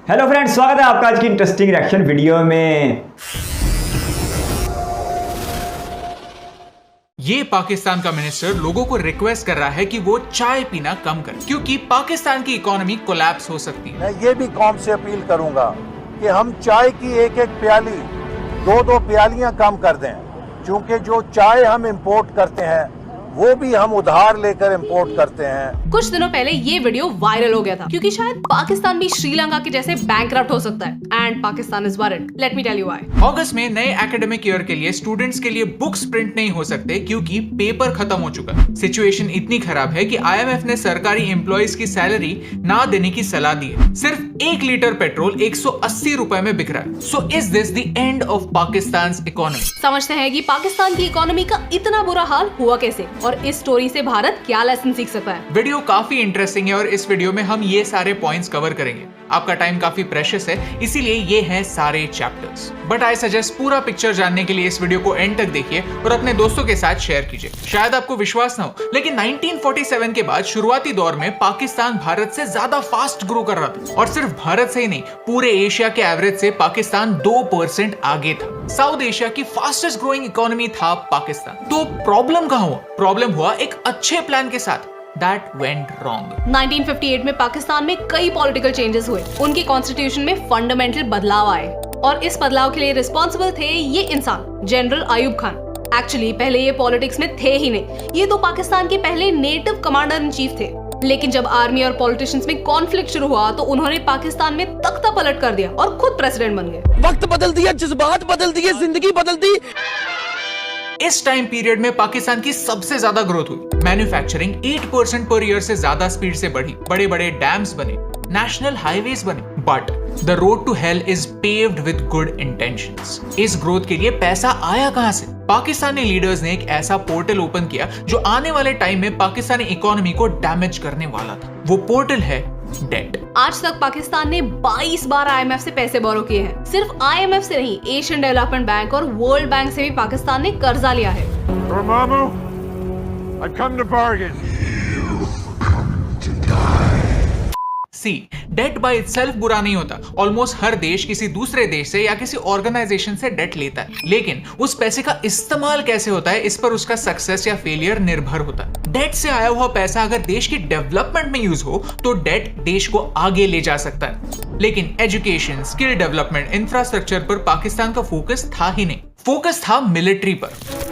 Hello friends, स्वागत है आपका आज की इंटरेस्टिंग रिएक्शन वीडियो में। ये पाकिस्तान का मिनिस्टर लोगों को रिक्वेस्ट कर रहा है कि वो चाय पीना कम करें क्योंकि पाकिस्तान की इकोनॉमी कोलैप्स हो सकती है। मैं ये भी कौम से अपील करूंगा कि हम चाय की एक एक प्याली दो प्यालियां कम कर दें, क्योंकि जो चाय हम इंपोर्ट करते हैं वो भी हम उधार लेकर इंपोर्ट करते हैं। कुछ दिनों पहले ये वीडियो वायरल हो गया था क्योंकि शायद पाकिस्तान भी श्रीलंका के जैसे बैंकरप्ट हो सकता है and Pakistan is worried. Let me tell you why. अगस्त में नए एकेडमिक ईयर के लिए स्टूडेंट्स के लिए बुक्स प्रिंट नहीं हो सकते क्योंकि पेपर खत्म हो चुका है। सिचुएशन इतनी खराब है कि IMF ने सरकारी एम्प्लॉइज की सैलरी ना देने की सलाह दी है। सिर्फ 1 लीटर पेट्रोल 180 रुपए में बिक रहा है। So is this the end of Pakistan economy? समझते हैं कि पाकिस्तान की इकोनॉमी का इतना बुरा हाल हुआ कैसे और इस स्टोरी से भारत क्या लेसन सीख सकता है। वीडियो काफी इंटरेस्टिंग है और इस वीडियो में हम ये सारे पॉइंट्स कवर करेंगे। आपका टाइम काफी प्रेशियस है, इसीलिए ये हैं सारे चैप्टर्स। बट आई सजेस्ट पूरा पिक्चर जानने के लिए इस वीडियो को एंड तक देखिए और अपने दोस्तों के साथ शेयर कीजिए। शायद आपको विश्वास ना हो, लेकिन 1947 के बाद शुरुआती दौर में पाकिस्तान भारत से ज्यादा फास्ट ग्रो कर रहा था और सिर्फ भारत से ही नहीं, पूरे एशिया के एवरेज से पाकिस्तान 2% आगे था। साउथ एशिया की फास्टेस्ट ग्रोइंग इकोनॉमी था पाकिस्तान। तो प्रॉब्लम कहां हुआ? प्रॉब्लम हुआ एक अच्छे प्लान के साथ। That went wrong. 1958 में पाकिस्तान में कई पॉलिटिकल चेंजेस हुए। उनके कॉन्स्टिट्यूशन में फंडामेंटल बदलाव आए और इस बदलाव के लिए रिस्पॉन्सिबल थे ये इंसान, जनरल अयूब खान। एक्चुअली पहले ये पॉलिटिक्स में थे ही नहीं, ये तो पाकिस्तान के पहले नेटिव कमांडर इन चीफ थे। लेकिन जब आर्मी और पॉलिटिशियंस में कॉन्फ्लिक्ट शुरू हुआ तो उन्होंने पाकिस्तान में तख्ता पलट कर दिया और खुद प्रेसिडेंट बन गए। वक्त बदल दिया, जज्बात बदल दिए, जिंदगी बदल दी। इस टाइम पीरियड में पाकिस्तान की सबसे ज्यादा ग्रोथ हुई। मैन्युफैक्चरिंग 8% पर ईयर से ज्यादा स्पीड से बढ़ी। बड़े बड़े डैम्स बने, नेशनल हाईवेज बने। But the road to hell is paved with good intentions. इस ग्रोथ के लिए पैसा आया कहां से? पाकिस्तानी लीडर्स ने एक ऐसा पोर्टल ओपन किया जो आने वाले टाइम में पाकिस्तानी इकोनॉमी को डैमेज करने वाला था। वो पोर्टल है डेट। आज तक पाकिस्तान ने 22 बार IMF से पैसे बोरो किए हैं। सिर्फ IMF से नहीं, एशियन डेवलपमेंट बैंक और वर्ल्ड बैंक से भी पाकिस्तान ने कर्जा लिया है। डेट बाय इटसेल्फ बुरा नहीं होता। ऑलमोस्ट हर देश किसी दूसरे देश से या किसी ऑर्गेनाइजेशन से डेट लेता है, लेकिन उस पैसे का इस्तेमाल कैसे होता है इस पर उसका सक्सेस या फेलियर निर्भर होता है। डेट से आया हुआ पैसा अगर देश की डेवलपमेंट में यूज हो तो डेट देश को आगे ले जा सकता है। लेकिन एजुकेशन, स्किल डेवलपमेंट, इंफ्रास्ट्रक्चर पर पाकिस्तान का फोकस था ही नहीं। फोकस था मिलिट्री पर।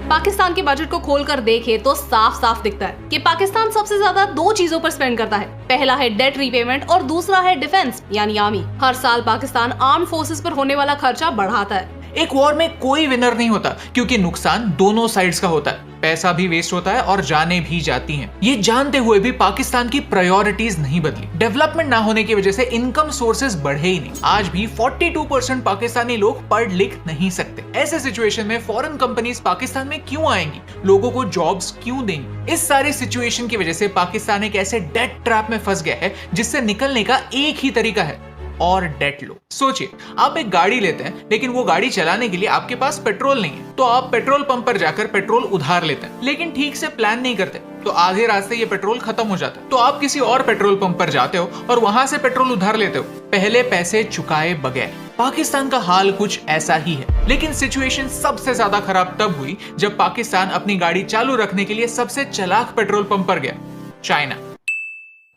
पाकिस्तान के बजट को खोलकर देखे तो साफ साफ दिखता है कि पाकिस्तान सबसे ज्यादा 2 चीजों पर स्पेंड करता है। पहला है डेट रीपेमेंट और दूसरा है डिफेंस यानी आर्मी। हर साल पाकिस्तान आर्म फोर्सेस पर होने वाला खर्चा बढ़ाता है। एक वॉर में कोई विनर नहीं होता क्योंकि नुकसान दोनों साइड्स का होता है। पैसा भी वेस्ट होता है और जाने भी जाती हैं। ये जानते हुए भी पाकिस्तान की प्रायोरिटीज नहीं बदली। डेवलपमेंट ना होने की वजह से इनकम सोर्सेज बढ़े ही नहीं। आज भी 42% पाकिस्तानी लोग पढ़ लिख नहीं सकते। ऐसे सिचुएशन में फॉरेन कंपनीज पाकिस्तान में क्यों आएंगी? लोगों को जॉब्स क्यों देंगी? इस सारी सिचुएशन की वजह से पाकिस्तान एक ऐसे डेट ट्रैप में फंस गया है जिससे निकलने का एक ही तरीका है, और डेट लो। सोचिए, आप एक गाड़ी लेते हैं लेकिन वो गाड़ी चलाने के लिए आपके पास पेट्रोल नहीं है, तो आप पेट्रोल पंप पर जाकर पेट्रोल उधार लेते हैं, लेकिन ठीक से प्लान नहीं करते तो आधे रास्ते ये पेट्रोल खत्म हो जाता है। तो आप किसी और पेट्रोल पंप पर जाते हो और वहां से पेट्रोल उधार लेते हो, पहले पैसे चुकाए बगैर। पाकिस्तान का हाल कुछ ऐसा ही है। लेकिन सिचुएशन सबसे ज्यादा खराब तब हुई जब पाकिस्तान अपनी गाड़ी चालू रखने के लिए सबसे चालाक पेट्रोल पंप पर गया, चाइना।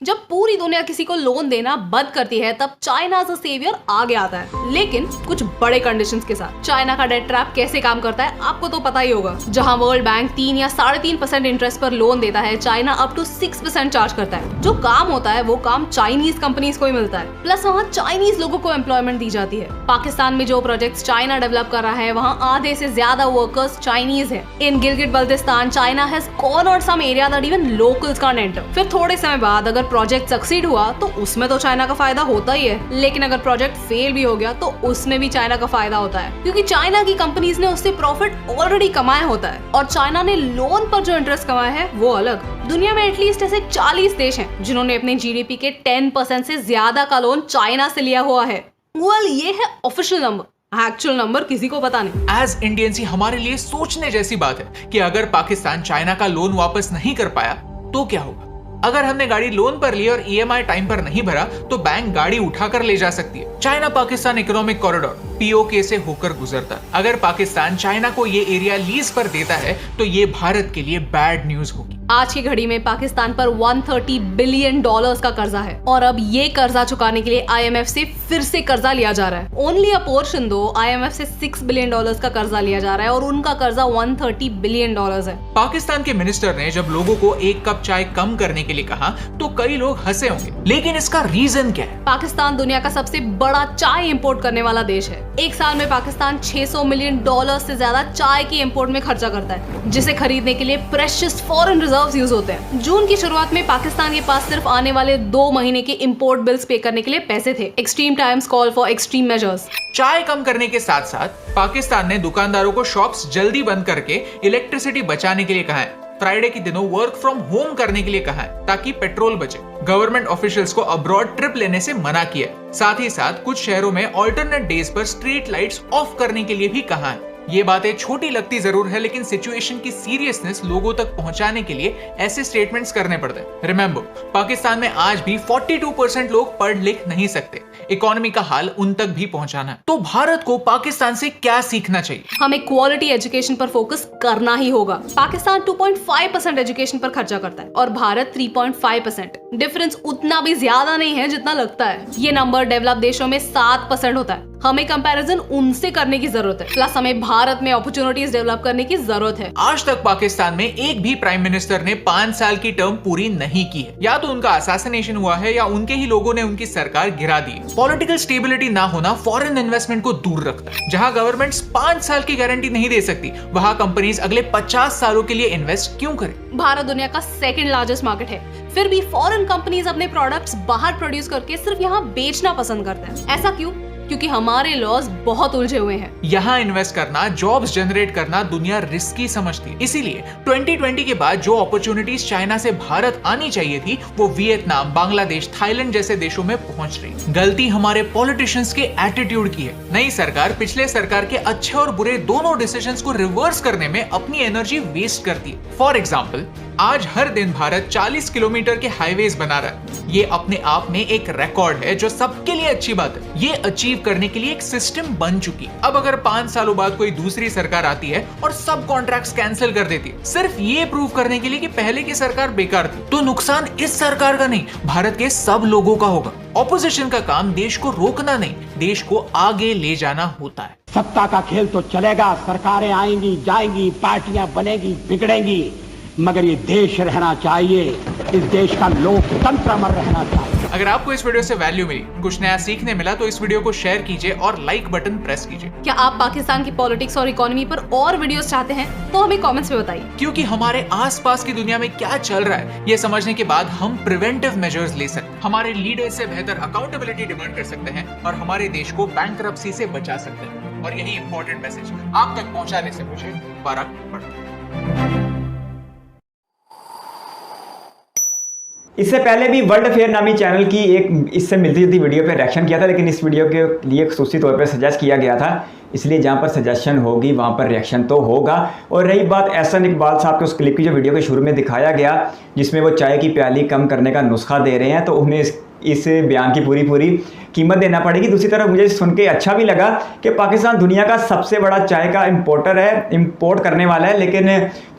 जब पूरी दुनिया किसी को लोन देना बंद करती है तब चाइना एज अ सेवियर आगे आता है, लेकिन कुछ बड़े कंडीशंस के साथ। चाइना का डेट ट्रैप कैसे काम करता है आपको तो पता ही होगा। जहां वर्ल्ड बैंक 3 या 3.5% इंटरेस्ट पर लोन देता है, चाइना अप टू 6% चार्ज करता है। जो काम होता है वो काम चाइनीज कंपनीज को ही मिलता है, प्लस वहाँ चाइनीज लोगों को एम्प्लॉयमेंट दी जाती है। पाकिस्तान में जो प्रोजेक्ट्स चाइना डेवलप कर रहा है वहाँ आधे से ज्यादा वर्कर्स चाइनीज है। In Gilgit Baltistan China has cornered some area that even locals can't enter. फिर थोड़े समय बाद अगर प्रोजेक्ट सक्सीड हुआ तो उसमें तो चाइना का फायदा होता ही है, लेकिन अगर प्रोजेक्ट फेल भी हो गया तो उसमें भी चाइना का फायदा होता है, क्योंकि चाइना की कंपनीज ने उससे प्रॉफिट ऑलरेडी कमाया होता है और चाइना ने लोन पर जो इंटरेस्ट कमाया है वो अलग। दुनिया में एटलीस्ट ऐसे 40 देश हैं जिन्होंने अपने GDP के 10% से ज्यादा का लोन चाइना से लिया हुआ है। वेल, ये है ऑफिशियल नंबर, एक्चुअल नंबर किसी को पता नहीं। एज इंडियंस ही हमारे लिए सोचने जैसी बात है कि अगर पाकिस्तान चाइना का लोन वापस नहीं कर पाया तो क्या होगा। अगर हमने गाड़ी लोन पर ली और EMI टाइम पर नहीं भरा तो बैंक गाड़ी उठाकर ले जा सकती है। China Pakistan economic corridor POK से होकर गुजरता। अगर पाकिस्तान चाइना को ये एरिया लीज पर देता है तो ये भारत के लिए बैड न्यूज होगी। आज की घड़ी में पाकिस्तान पर 130 बिलियन डॉलर्स का कर्जा है और अब ये कर्जा चुकाने के लिए IMF से फिर से कर्जा लिया जा रहा है। ओनली अ पोर्शन दो IMF से 6 बिलियन डॉलर्स का कर्जा लिया जा रहा है और उनका कर्जा 130 बिलियन डॉलर्स है। पाकिस्तान के मिनिस्टर ने जब लोगों को 1 कप चाय कम करने के लिए कहा तो कई लोग हंसे होंगे, लेकिन इसका रीजन क्या है? पाकिस्तान दुनिया का सबसे बड़ा चाय इंपोर्ट करने वाला देश है। एक साल में पाकिस्तान 600 मिलियन डॉलर से ज्यादा चाय की इंपोर्ट में खर्चा करता है, जिसे खरीदने के लिए प्रेशियस फॉरेन रिजर्व्स यूज होते हैं। जून की शुरुआत में पाकिस्तान के पास सिर्फ आने वाले 2 महीने के इंपोर्ट बिल्स पे करने के लिए पैसे थे। Extreme times call for extreme measures. चाय कम करने के साथ साथ पाकिस्तान ने दुकानदारों को शॉप्स जल्दी बंद करके इलेक्ट्रिसिटी बचाने के लिए कहा है। फ्राइडे के दिनों वर्क फ्रॉम होम करने के लिए कहा है ताकि पेट्रोल बचे। गवर्नमेंट ऑफिशियल्स को अब्रॉड ट्रिप लेने से मना किया। साथ ही साथ कुछ शहरों में ऑल्टरनेट डेज पर स्ट्रीट लाइट्स ऑफ करने के लिए भी कहा है। ये बातें छोटी लगती जरूर है, लेकिन सिचुएशन की सीरियसनेस लोगों तक पहुंचाने के लिए ऐसे स्टेटमेंट्स करने पड़ते हैं। रिमेंबर, पाकिस्तान में आज भी 42% लोग पढ़ लिख नहीं सकते। इकोनॉमी का हाल उन तक भी पहुंचाना है। तो भारत को पाकिस्तान से क्या सीखना चाहिए? हमें क्वालिटी एजुकेशन पर फोकस करना ही होगा। पाकिस्तान 2.5% एजुकेशन पर खर्चा करता है और भारत 3.5%। डिफरेंस उतना भी ज्यादा नहीं है जितना लगता है। ये नंबर डेवलप देशों में 7% होता है। हमें कंपैरिजन उनसे करने की जरूरत है, प्लस हमें भारत में अपॉर्चुनिटीज डेवलप करने की जरूरत है। आज तक पाकिस्तान में एक भी प्राइम मिनिस्टर ने 5 साल की टर्म पूरी नहीं की है। या तो उनका असैसिनेशन हुआ है या उनके ही लोगों ने उनकी सरकार गिरा दी। पॉलिटिकल स्टेबिलिटी ना होना फॉरेन इन्वेस्टमेंट को दूर रखता है। जहां गवर्नमेंट्स 5 साल की गारंटी नहीं दे सकती, वहां कंपनीज अगले 50 सालों के लिए इन्वेस्ट क्यों करें? भारत दुनिया का 2nd लार्जेस्ट मार्केट है, फिर भी फॉरेन कंपनीज अपने प्रोडक्ट्स बाहर प्रोड्यूस करके सिर्फ यहाँ बेचना पसंद करते हैं। ऐसा क्यों? क्योंकि हमारे लॉज बहुत उलझे हुए हैं। यहाँ इन्वेस्ट करना, जॉब्स जनरेट करना दुनिया रिस्की समझती है। इसीलिए 2020 के बाद जो अपॉर्चुनिटीज चाइना से भारत आनी चाहिए थी, वो वियतनाम, बांग्लादेश, थाईलैंड जैसे देशों में पहुंच रही। गलती हमारे पॉलिटिशियंस के एटीट्यूड की है। नई सरकार पिछले सरकार के अच्छे और बुरे दोनों डिसीजंस को रिवर्स करने में अपनी एनर्जी वेस्ट करती है। फॉर एग्जाम्पल, आज हर दिन भारत 40 किलोमीटर के हाईवेज बना रहा है। ये अपने आप में एक रिकॉर्ड है जो सबके लिए अच्छी बात है। ये अचीव करने के लिए एक सिस्टम बन चुकी। अब अगर 5 सालों बाद कोई दूसरी सरकार आती है और सब कॉन्ट्रैक्ट्स कैंसिल कर देती है, सिर्फ ये प्रूव करने के लिए कि पहले की सरकार बेकार थी, तो नुकसान इस सरकार का नहीं, भारत के सब लोगों का होगा। ऑपोजिशन का काम देश को रोकना नहीं, देश को आगे ले जाना होता है। सत्ता का खेल तो चलेगा, सरकारें आएंगी जाएंगी, पार्टियां बनेगी बिगड़ेंगी, मगर ये देश रहना चाहिए, इस देश का लोकतंत्र अमर रहना चाहिए। अगर आपको इस वीडियो से वैल्यू मिली, कुछ नया सीखने मिला, तो इस वीडियो को शेयर कीजिए और लाइक बटन प्रेस कीजिए। क्या आप पाकिस्तान की पॉलिटिक्स और इकोनॉमी पर और वीडियोस चाहते हैं तो हमें कमेंट्स में बताइए। क्योंकि हमारे आसपास की दुनिया में क्या चल रहा है, ये समझने के बाद हम प्रिवेंटिव मेजर्स ले सकते हैं। हमारे लीडर से बेहतर अकाउंटेबिलिटी डिमांड कर सकते हैं और हमारे देश को बैंकरप्सी से बचा सकते हैं। और यही इंपॉर्टेंट मैसेज आप तक पहुंचाने से मुझे फर्क पड़ता है। इससे पहले भी वर्ल्ड अफेयर नामी चैनल की एक इससे मिलती जुलती वीडियो पे रिएक्शन किया था, लेकिन इस वीडियो के लिए खसूसी तौर पर सजेस्ट किया गया था, इसलिए जहाँ पर सजेशन होगी वहाँ पर रिएक्शन तो होगा। और रही बात एहसन इकबाल साहब के उस क्लिप की जो वीडियो के शुरू में दिखाया गया, जिसमें वो चाय की प्याली कम करने का नुस्खा दे रहे हैं, तो उन्हें इस बयान की पूरी कीमत देना पड़ेगी। दूसरी तरफ मुझे सुन के अच्छा भी लगा कि पाकिस्तान दुनिया का सबसे बड़ा चाय का इंपोर्टर है, इंपोर्ट करने वाला है, लेकिन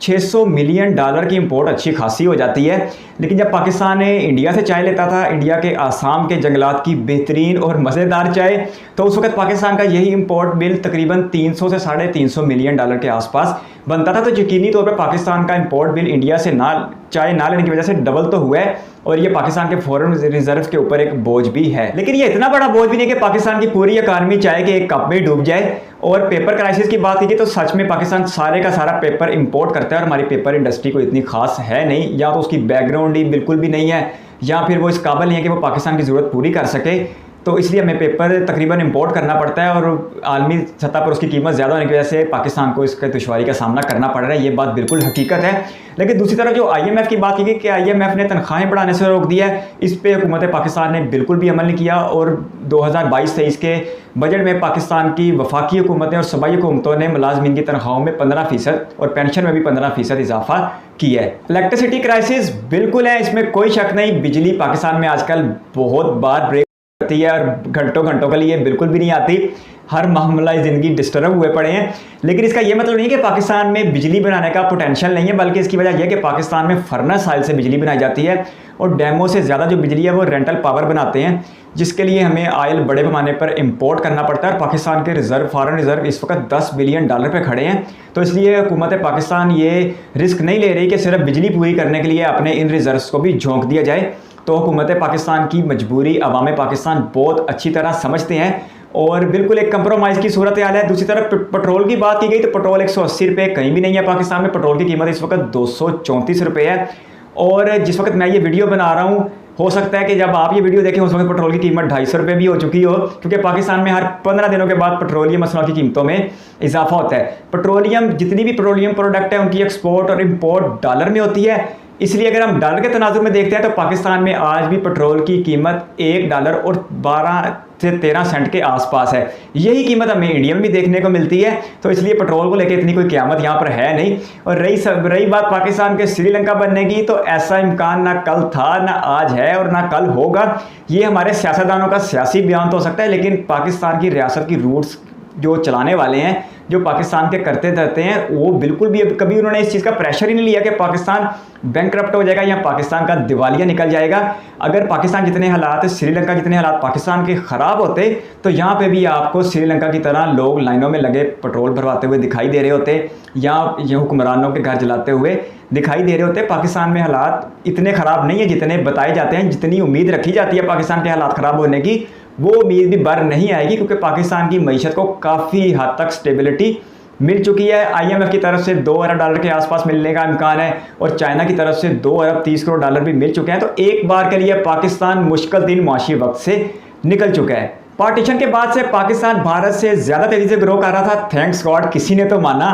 600 मिलियन डॉलर की इंपोर्ट अच्छी खासी हो जाती है। लेकिन जब पाकिस्तान इंडिया से चाय लेता था, इंडिया के आसाम के जंगलात की बेहतरीन और मज़ेदार चाय, तो उस वक्त पाकिस्तान का यही इंपोर्ट बिल तकरीबन 300 से 350 मिलियन डॉलर के आसपास बनता था। तो यकीनी तौर पर पाकिस्तान का इंपोर्ट बिल इंडिया से चाय ना लेने की वजह से डबल तो हुआ है, और ये पाकिस्तान के फॉरेन रिजर्व के ऊपर एक बोझ भी है। लेकिन ये इतना बड़ा बोझ भी नहीं कि पाकिस्तान की पूरी इकानमी चाय के एक कप में डूब जाए। और पेपर क्राइसिस की बात कीजिए तो सच में पाकिस्तान सारे का सारा पेपर इंपोर्ट करता है, और हमारी पेपर इंडस्ट्री को इतनी खास है नहीं, या तो उसकी बैकग्राउंड ही बिल्कुल भी नहीं है, या फिर वो इस काबिल नहीं है कि वो पाकिस्तान की ज़रूरत पूरी कर सके। तो इसलिए हमें पेपर तकरीबन इंपोर्ट करना पड़ता है और आलमी सतह पर उसकी कीमत ज़्यादा होने की वजह से पाकिस्तान को इसके दुश्वारी का सामना करना पड़ रहा है। ये बात बिल्कुल हकीकत है। लेकिन दूसरी तरफ जो IMF की बात की गई कि IMF ने तनख्वाहें बढ़ाने से रोक दिया है, इस पे हुकूमत पाकिस्तान ने बिल्कुल भी अमल नहीं किया और 2022-23 के बजट में पाकिस्तान की वफाकी हुकूमतें और सूबाई हुकूमतों ने मुलाजमीन की तनख्वाहों में 15% और पेंशन में भी 15% इजाफा किया है। इलेक्ट्रिसिटी क्राइसिस बिल्कुल है, इसमें कोई शक नहीं। बिजली पाकिस्तान में आजकल बहुत बार ब्रेक करती है और घंटों घंटों के लिए बिल्कुल भी नहीं आती। हर मामला ज़िंदगी डिस्टर्ब हुए पड़े हैं। लेकिन इसका ये मतलब नहीं कि पाकिस्तान में बिजली बनाने का पोटेंशियल नहीं है, बल्कि इसकी वजह यह है कि पाकिस्तान में फर्नेस ऑयल से बिजली बनाई जाती है और डैमों से ज़्यादा जो बिजली है वो रेंटल पावर बनाते हैं, जिसके लिए हमें ऑयल बड़े पैमाने पर इंपोर्ट करना पड़ता है। और पाकिस्तान के रिजर्व, फॉरेन रिजर्व इस वक्त $10 बिलियन पे खड़े हैं। तो इसलिए हुकूमत पाकिस्तान ये रिस्क नहीं ले रही कि सिर्फ बिजली पूरी करने के लिए अपने इन रिजर्व्स को भी झोंक दिया जाए। तो हुकूमत पाकिस्तान की मजबूरी अवाम पाकिस्तान बहुत अच्छी तरह समझते हैं और बिल्कुल एक कंप्रोमाइज़ की सूरत हाल है। दूसरी तरफ पेट्रोल की बात की गई तो पेट्रोल 180 रुपये कहीं भी नहीं है पाकिस्तान में। पेट्रोल की कीमत इस वक्त 234 रुपये है और जिस वक्त मैं ये वीडियो बना रहा हूँ, हो सकता है कि जब आप ये वीडियो देखें उस वक्त पेट्रोल की कीमत 250 रुपये भी हो चुकी हो, क्योंकि पाकिस्तान में हर 15 दिनों के बाद पेट्रोलियम मसनूआत की कीमतों में इजाफा होता है। पेट्रोलियम, जितनी भी पेट्रोलियम प्रोडक्ट है उनकी एक्सपोर्ट और इंपोर्ट डॉलर में होती है, इसलिए अगर हम डॉलर के तनाजुर में देखते हैं तो पाकिस्तान में आज भी पेट्रोल की कीमत $1 और 12 से 13 सेंट के आसपास है। यही कीमत हमें इंडिया में भी देखने को मिलती है। तो इसलिए पेट्रोल को लेकर इतनी कोई क़यामत यहाँ पर है नहीं। और रही बात पाकिस्तान के श्रीलंका बनने की, तो ऐसा इम्कान ना कल था, ना आज है और ना कल होगा। ये हमारे सियासतदानों का सियासी बयान तो हो सकता है, लेकिन पाकिस्तान की रियासत की रूट्स जो चलाने वाले हैं, जो पाकिस्तान के करते धरते हैं, वो बिल्कुल भी कभी उन्होंने इस चीज़ का प्रेशर ही नहीं लिया कि पाकिस्तान बैंकरप्ट हो जाएगा या पाकिस्तान का दिवालिया निकल जाएगा। अगर पाकिस्तान जितने हालात, श्रीलंका जितने हालात पाकिस्तान के ख़राब होते तो यहाँ पे भी आपको श्रीलंका की तरह लोग लाइनों में लगे पेट्रोल भरवाते हुए दिखाई दे रहे होते या ये हुक्मरानों के घर जलाते हुए दिखाई दे रहे होते। पाकिस्तान में हालात इतने ख़राब नहीं है जितने बताए जाते हैं। जितनी उम्मीद रखी जाती है पाकिस्तान के हालात ख़राब होने की, वो उम्मीद भी बर नहीं आएगी, क्योंकि पाकिस्तान की मईशत को काफ़ी हद तक स्टेबिलिटी मिल चुकी है। IMF की तरफ से $2 अरब के आसपास मिलने का इम्कान है और चाइना की तरफ से $2 अरब 30 करोड़ डॉलर भी मिल चुके हैं। तो एक बार के लिए पाकिस्तान मुश्किल दिन माशी वक्त से निकल चुका है। पार्टीशन के बाद से पाकिस्तान भारत से ज़्यादा तेज़ी से ग्रो कर रहा था, थैंक्स गॉड किसी ने तो माना।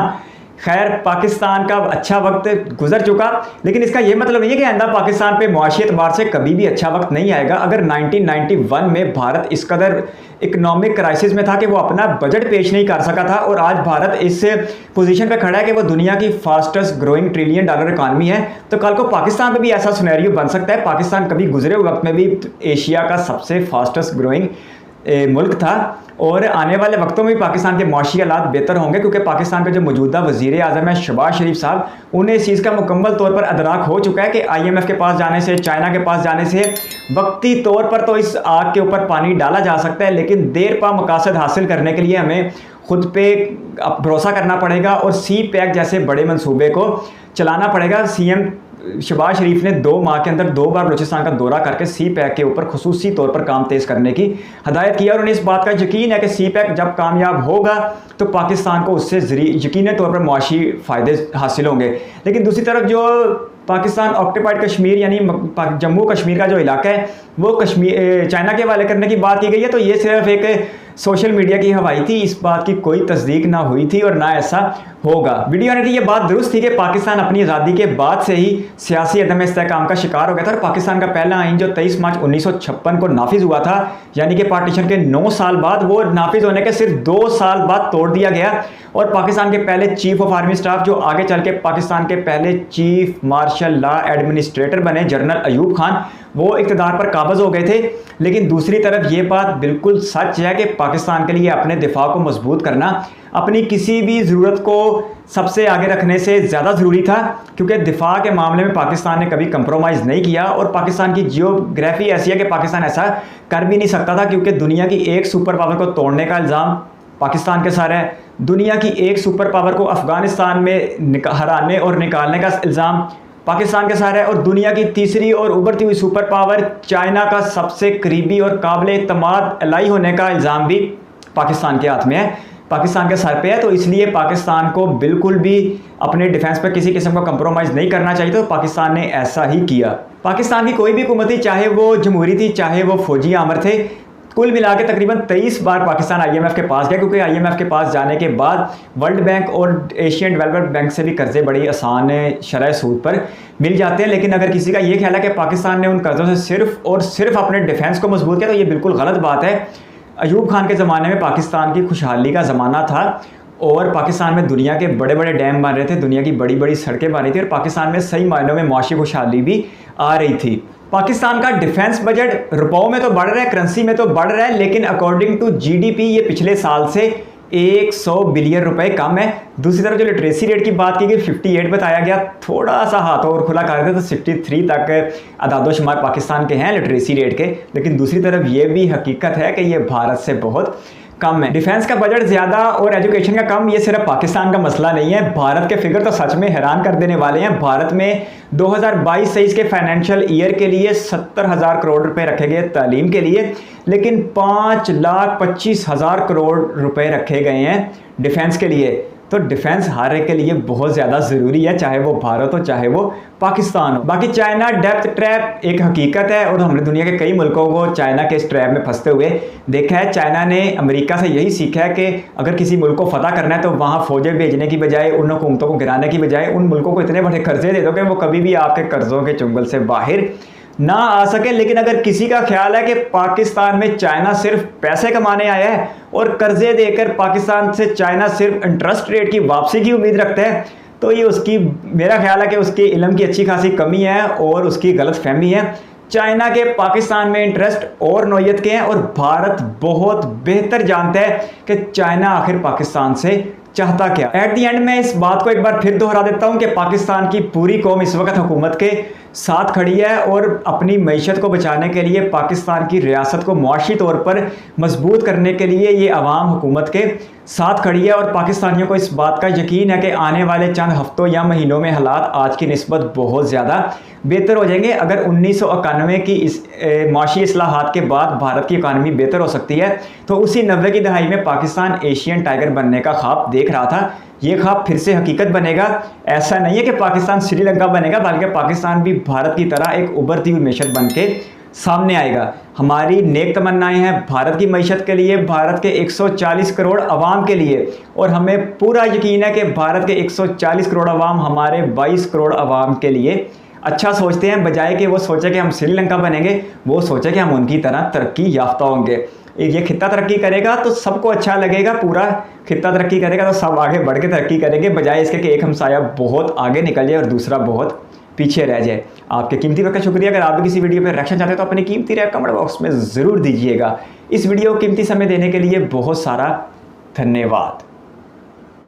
खैर, पाकिस्तान का अच्छा वक्त गुजर चुका, लेकिन इसका यह मतलब नहीं है कि आइंदा पाकिस्तान पे मुआशी एतबार से कभी भी अच्छा वक्त नहीं आएगा। अगर 1991 में भारत इस कदर इकोनॉमिक क्राइसिस में था कि वो अपना बजट पेश नहीं कर सका था, और आज भारत इस पोजीशन पे खड़ा है कि वो दुनिया की फास्टेस्ट ग्रोइंग $1 ट्रिलियन इकॉनमी है, तो कल को पाकिस्तान पे भी ऐसा सिनेरियो बन सकता है। पाकिस्तान कभी गुजरे हुए वक्त में भी एशिया का सबसे फास्टेस्ट ग्रोइंग मुल्क था, और आने वाले वक्तों में पाकिस्तान के माशी हालात बेहतर होंगे, क्योंकि पाकिस्तान के जो मौजूदा वज़ीर आज़म है शहबाज शरीफ साहब, उन्हें इस चीज़ का मुकम्मल तौर पर अदराक हो चुका है कि IMF के पास जाने से, चाइना के पास जाने से वक्ती तौर पर तो इस आग के ऊपर पानी डाला जा सकता है, लेकिन देर पा मकासद हासिल करने के लिए हमें खुद पे भरोसा करना पड़ेगा और CPEC जैसे बड़े मंसूबे को चलाना पड़ेगा। CM शहबाज शरीफ ने 2 माह के अंदर 2 बार बलूचिस्तान का दौरा करके CPEC के ऊपर खुसूसी तौर पर काम तेज़ करने की हदायत किया, और उन्हें इस बात का यकीन है कि CPEC जब कामयाब होगा तो पाकिस्तान को उससे यकीनी तौर पर मुआशी फ़ायदे हासिल होंगे। लेकिन दूसरी तरफ जो पाकिस्तान ऑक्यूपाइड कश्मीर यानी जम्मू कश्मीर का जो इलाका है वो कश्मीर चाइना के हवाले करने की बात की गई है, तो ये सिर्फ एक सोशल मीडिया की हवाई थी, इस बात की कोई तस्दीक ना हुई थी और ना ऐसा होगा। वीडियो ने ये बात दुरुस्त थी कि पाकिस्तान अपनी आज़ादी के बाद से ही सियासी अदम इस्तेहकाम का शिकार हो गया था, और पाकिस्तान का पहला आइन जो 23 मार्च 1956 को नाफिज हुआ था, यानी कि पार्टीशन के 9 साल बाद, वो नाफिज होने के सिर्फ 2 साल बाद तोड़ दिया गया, और पाकिस्तान के पहले चीफ ऑफ आर्मी स्टाफ जो आगे चल के पाकिस्तान के पहले चीफ मार्शल लॉ एडमिनिस्ट्रेटर बने, जनरल अयूब खान, वो इक़्तिदार पर काबज़ हो गए थे। लेकिन दूसरी तरफ ये बात बिल्कुल सच है कि पाकिस्तान के लिए अपने दिफा को मजबूत करना अपनी किसी भी ज़रूरत को सबसे आगे रखने से ज़्यादा ज़रूरी था, क्योंकि दिफा के मामले में पाकिस्तान ने कभी कंप्रोमाइज़ नहीं किया, और पाकिस्तान की जियोग्राफी ऐसी है कि पाकिस्तान ऐसा कर भी नहीं सकता था, क्योंकि दुनिया की एक सुपर पावर को तोड़ने का इल्ज़ाम पाकिस्तान के सर है, दुनिया की एक सुपर पावर को अफ़गानिस्तान में हराने और निकालने का इल्ज़ाम पाकिस्तान के सर है, और दुनिया की तीसरी और उभरती हुई सुपर पावर चाइना का सबसे करीबी और काबिल एतमाद एलाई होने का इल्ज़ाम भी पाकिस्तान के हाथ में है, पाकिस्तान के सर पे है। तो इसलिए पाकिस्तान को बिल्कुल भी अपने डिफेंस पर किसी किस्म का कंप्रोमाइज़ नहीं करना चाहिए, तो पाकिस्तान ने ऐसा ही किया। पाकिस्तान की कोई भी हुकूमत थी, चाहे वो जमहूरी थी, चाहे वो फौजी आमर थे, कुल मिला के तकरीबन 23 बार पाकिस्तान IMF के पास गया, क्योंकि IMF के पास जाने के बाद वर्ल्ड बैंक और एशियन डेवलपमेंट बैंक से भी कर्जे बड़ी आसान शरह सूद पर मिल जाते हैं। लेकिन अगर किसी का ये ख्याल है कि पाकिस्तान ने उन कर्जों से सिर्फ और सिर्फ अपने डिफेंस को मजबूत किया, तो ये बिल्कुल गलत बात है। अयूब खान के ज़माने में पाकिस्तान की खुशहाली का ज़माना था और पाकिस्तान में दुनिया के बड़े बड़े डैम बन रहे थे, दुनिया की बड़ी बड़ी सड़कें बन रही थी और पाकिस्तान में सही मायनों में मुआशी खुशहाली भी आ रही थी। पाकिस्तान का डिफेंस बजट रुपयों में तो बढ़ रहा है, करेंसी में तो बढ़ रहा है, लेकिन अकॉर्डिंग टू GDP ये पिछले साल से 100 बिलियन रुपए कम है। दूसरी तरफ जो लिटरेसी रेट की बात की गई 58 बताया गया, थोड़ा सा हाथ और खुला कर देते तो 63 तक अदादोशुमार पाकिस्तान के हैं लिटरेसी रेट के। लेकिन दूसरी तरफ ये भी हकीकत है कि ये भारत से बहुत कम है। डिफेंस का बजट ज़्यादा और एजुकेशन का कम, ये सिर्फ पाकिस्तान का मसला नहीं है। भारत के फिगर तो सच में हैरान कर देने वाले हैं। भारत में 2022-23 के फाइनेंशियल ईयर के लिए 70,000 करोड़ रुपए रखे गए तालीम के लिए, लेकिन 5,25,000 करोड़ रुपए रखे गए हैं डिफेंस के लिए। तो डिफेंस हर एक के लिए बहुत ज़्यादा ज़रूरी है, चाहे वो भारत हो चाहे वो पाकिस्तान हो। बाकी चाइना डेप्थ ट्रैप एक हकीकत है और हमने दुनिया के कई मुल्कों को चाइना के इस ट्रैप में फंसते हुए देखा है। चाइना ने अमेरिका से यही सीखा है कि अगर किसी मुल्क को फतह करना है तो वहाँ फौजें भेजने की बजाय, उन हुकूमतों को गिराने की बजाय उन मुल्कों को इतने बड़े कर्जे दे दो कि वो कभी भी आपके कर्जों के चुंगल से बाहर ना आ सके। लेकिन अगर किसी का ख्याल है कि पाकिस्तान में चाइना सिर्फ पैसे कमाने आया है और कर्जे देकर पाकिस्तान से चाइना सिर्फ इंटरेस्ट रेट की वापसी की उम्मीद रखता है, तो ये उसकी, मेरा ख्याल है कि उसके इल्म की अच्छी खासी कमी है और उसकी गलत फहमी है। चाइना के पाकिस्तान में इंटरेस्ट और नौयत के हैं और भारत बहुत बेहतर जानता है कि चाइना आखिर पाकिस्तान से चाहता क्या। एट दी एंड में इस बात को एक बार फिर दोहरा देता हूं कि पाकिस्तान की पूरी कौम इस वक्त हुकूमत के साथ खड़ी है और अपनी मईशत को बचाने के लिए, पाकिस्तान की रियासत को मुआशी तौर पर मजबूत करने के लिए ये अवाम हुकूमत के साथ खड़ी है। और पाकिस्तानियों को इस बात का यकीन है कि आने वाले चंद हफ्तों या महीनों में हालात आज की निस्बत बहुत ज़्यादा बेहतर हो जाएंगे। अगर 1991 की इस मुआशी इस्लाहात के बाद भारत की इकानमी बेहतर हो सकती है, तो उसी 90 की दहाई में पाकिस्तान एशियन टाइगर बनने का ख्वाब देख रहा था, ये ख्वाब फिर से हकीकत बनेगा। ऐसा नहीं है कि पाकिस्तान श्रीलंका बनेगा, बल्कि पाकिस्तान भी भारत की तरह एक उभरती हुई मैशत बन के सामने आएगा। हमारी नेक तमन्नाएं हैं भारत की मईशत के लिए, भारत के 140 करोड़ अवाम के लिए, और हमें पूरा यकीन है कि भारत के 140 करोड़ अवाम हमारे 22 करोड़ अवाम के लिए अच्छा सोचते हैं। बजाय कि वो सोचे कि हम श्रीलंका बनेंगे, वो सोचे कि हम उनकी तरह तरक्की याफ्ता होंगे। ये खित्ता तरक्की करेगा तो सबको अच्छा लगेगा, पूरा खित्ता तरक्की करेगा तो सब आगे बढ़ के तरक्की करेंगे, बजाय इसके कि एक हमसाया बहुत आगे निकल जाए और दूसरा बहुत पीछे रह जाए। आपके कीमती वक्त का शुक्रिया। अगर आप भी किसी वीडियो पर रिएक्शन चाहते हैं तो अपनी कीमती राय कमेंट बॉक्स में ज़रूर दीजिएगा। इस वीडियो को कीमती समय देने के लिए बहुत सारा धन्यवाद।